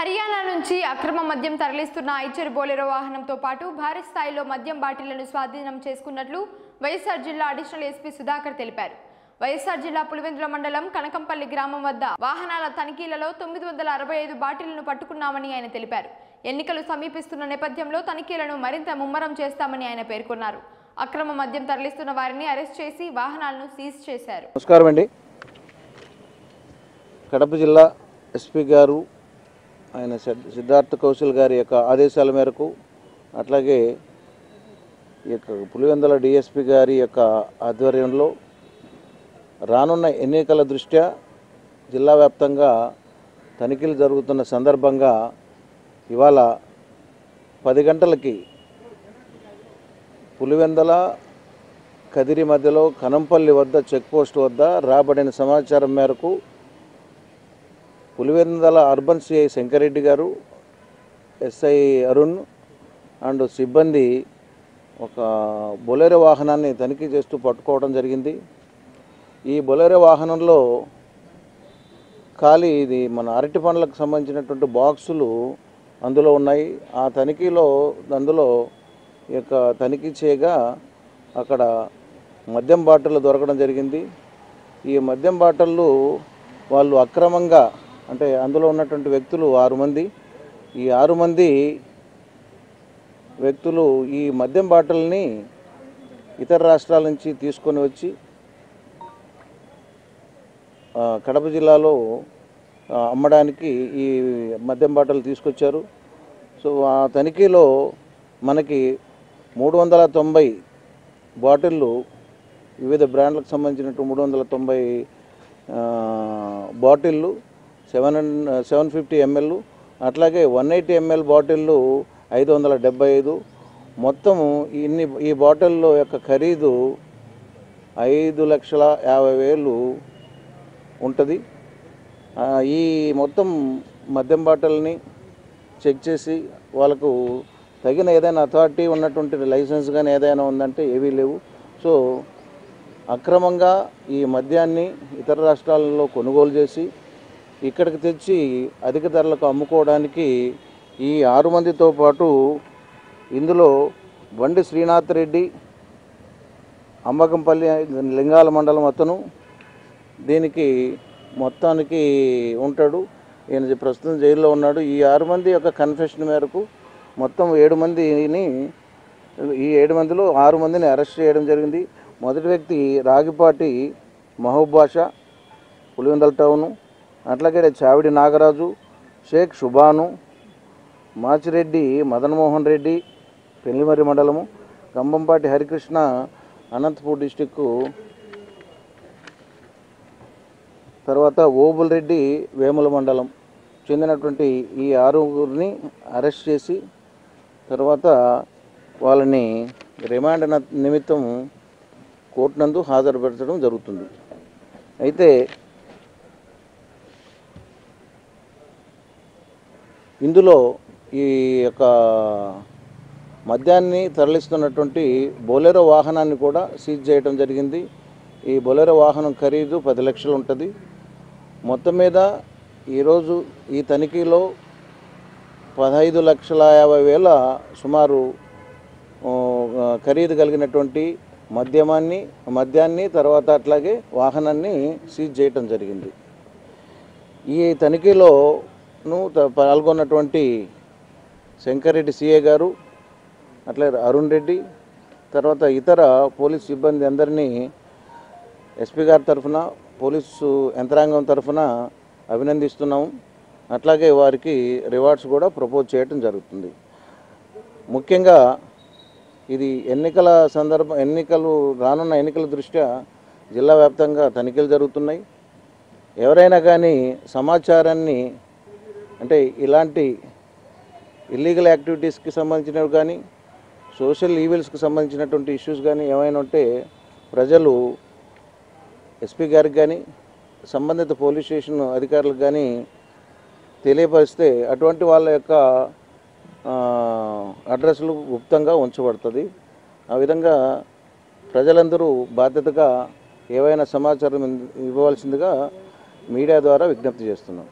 హర్యానా నుంచి అక్రమ మద్యం తరలిస్తున్న ఐచర్ బోలెరో వాహనంతో పాటు భారీ స్థాయిలో మద్యం బాటిళ్లను స్వాధీనం చేసుకున్నట్లు వైఎస్ఆర్ జిల్లా అడిషనల్ ఎస్పీ సుధాకర్ తెలిపారు. వైఎస్ఆర్ జిల్లా పులివెందుల మండలం కనకంపల్లి గ్రామం వద్ద వాహనాల తనిఖీలలో 965 బాటిళ్లను పట్టుకున్నామని ఆయన తెలిపారు. ఎన్నికలు సమీపిస్తున్న నేపథ్యంలో తనిఖీలను మరింత ముమ్మరం చేస్తామని ఆయన పేర్కొన్నారు. అక్రమ మద్యం తరలిస్తున్న వారిని అరెస్ట్ చేసి వాహనాలను సీజ్ చేశారు. నమస్కారం అండి. కడప జిల్లా ఎస్పీ గారు ఆయన సిద్ధార్థ కౌశల్ గారి యొక్క ఆదేశాల మేరకు, అట్లాగే ఈ యొక్క పులివెందుల డిఎస్పీ గారి యొక్క ఆధ్వర్యంలో రానున్న ఎన్నికల దృష్ట్యా జిల్లా వ్యాప్తంగా తనిఖీలు జరుగుతున్న సందర్భంగా ఇవాళ 10 గంటలకి పులివెందుల కదిరి మధ్యలో కనంపల్లి వద్ద చెక్పోస్ట్ వద్ద రాబడిన సమాచారం మేరకు పులివెందుల అర్బన్ సిఐ శంకరెడ్డి గారు, ఎస్ఐ అరుణ్ అండ్ సిబ్బంది ఒక బొలెరో వాహనాన్ని తనిఖీ చేస్తూ పట్టుకోవడం జరిగింది. ఈ బొలెరో వాహనంలో ఖాళీ ఇది మన అరటి పండ్లకు సంబంధించినటువంటి బాక్సులు అందులో ఉన్నాయి. ఆ తనిఖీలో అందులో ఈ యొక్క తనిఖీ చేయగా అక్కడ మద్యం బాటిళ్ళు దొరకడం జరిగింది. ఈ మద్యం బాటిళ్ళు వాళ్ళు అక్రమంగా, అంటే అందులో ఉన్నటువంటి వ్యక్తులు 6 మంది. ఈ 6 మంది వ్యక్తులు ఈ మద్యం బాటిల్ని ఇతర రాష్ట్రాల నుంచి తీసుకొని వచ్చి కడప జిల్లాలో అమ్మడానికి ఈ మద్యం బాటిల్ తీసుకొచ్చారు. సో ఆ తనిఖీలో మనకి 390 బాటిళ్ళు, వివిధ బ్రాండ్లకు సంబంధించినట్టు 390 బాటిళ్ళు, 750 ml, అట్లాగే 180 ml బాటిళ్ళు 575. మొత్తము ఈ బాటిల్లో యొక్క ఖరీదు 5,50,000 ఉంటుంది. ఈ మొత్తం మద్యం బాటిల్ని చెక్ చేసి వాళ్ళకు తగిన ఏదైనా అథారిటీ ఉన్నటువంటి లైసెన్స్ కానీ ఏదైనా ఉందంటే ఏవీ లేవు. సో అక్రమంగా ఈ మద్యాన్ని ఇతర రాష్ట్రాలలో కొనుగోలు చేసి ఇక్కడికి తెచ్చి అధిక ధరలకు అమ్ముకోవడానికి ఈ 6 మందితో పాటు ఇందులో బండి శ్రీనాథ్ రెడ్డి, అమ్మకంపల్లి లింగాల మండలం అతను దీనికి మొత్తానికి ఉంటాడు. ఈయన ప్రస్తుతం జైల్లో ఉన్నాడు. ఈ 6 మంది యొక్క కన్ఫెషన్ మేరకు మొత్తం 7 మందిని, ఈ 7 మందిలో 6 మందిని అరెస్ట్ చేయడం జరిగింది. మొదటి వ్యక్తి రాగిపాటి మహబూబ్ బాషా, పులివెందుల టౌను. అట్లాగే చావిడి నాగరాజు, షేక్ షుబాను, మాచిరెడ్డి మదన్మోహన్ రెడ్డి, పెళ్లిమర్రి మండలము, కంబంపాటి హరికృష్ణ, అనంతపూర్ డిస్టిక్కు, తర్వాత ఓబుల్ రెడ్డి వేముల మండలం చెందినటువంటి ఈ 6గురిని అరెస్ట్ చేసి తర్వాత వాళ్ళని రిమాండ్ నిమిత్తం కోర్టు నందు హాజరుపరచడం జరుగుతుంది. అయితే ఇందులో ఈ యొక్క మద్యాన్ని తరలిస్తున్నటువంటి బొలెరో వాహనాన్ని కూడా సీజ్ చేయడం జరిగింది. ఈ బొలెరో వాహనం ఖరీదు 10 లక్షలు ఉంటుంది. మొత్తం మీద ఈరోజు ఈ తనిఖీలో 15,50,000 సుమారు ఖరీదు కలిగినటువంటి మద్యాన్ని తర్వాత అట్లాగే వాహనాన్ని సీజ్ చేయటం జరిగింది. ఈ తనిఖీలోను పాల్గొన్నటువంటి శంకరెడ్డి సిఏ గారు, అట్లాగే అరుణ్ రెడ్డి, తర్వాత ఇతర పోలీస్ సిబ్బంది అందరినీ ఎస్పీ గారి తరఫున, పోలీసు యంత్రాంగం తరఫున అభినందిస్తున్నాము. అట్లాగే వారికి రివార్డ్స్ కూడా ప్రపోజ్ చేయడం జరుగుతుంది. ముఖ్యంగా ఇది రానున్న ఎన్నికల దృష్ట్యా జిల్లా వ్యాప్తంగా తనిఖీలు జరుగుతున్నాయి. ఎవరైనా కానీ సమాచారాన్ని, అంటే ఇలాంటి ఇల్లీగల్ యాక్టివిటీస్కి సంబంధించినవి కానీ సోషల్ ఈవిల్స్కి సంబంధించినటువంటి ఇష్యూస్ కానీ ఏమైనా ఉంటే ప్రజలు ఎస్పీ గారికి కానీ సంబంధిత పోలీస్ స్టేషన్ అధికారులకు కానీ తెలియపరిస్తే అటువంటి వాళ్ళ యొక్క అడ్రస్లు గుప్తంగా ఉంచబడుతుంది. ఆ విధంగా ప్రజలందరూ బాధ్యతగా ఏవైనా సమాచారం ఇవ్వవలసిందిగా మీడియా ద్వారా విజ్ఞప్తి చేస్తున్నాం.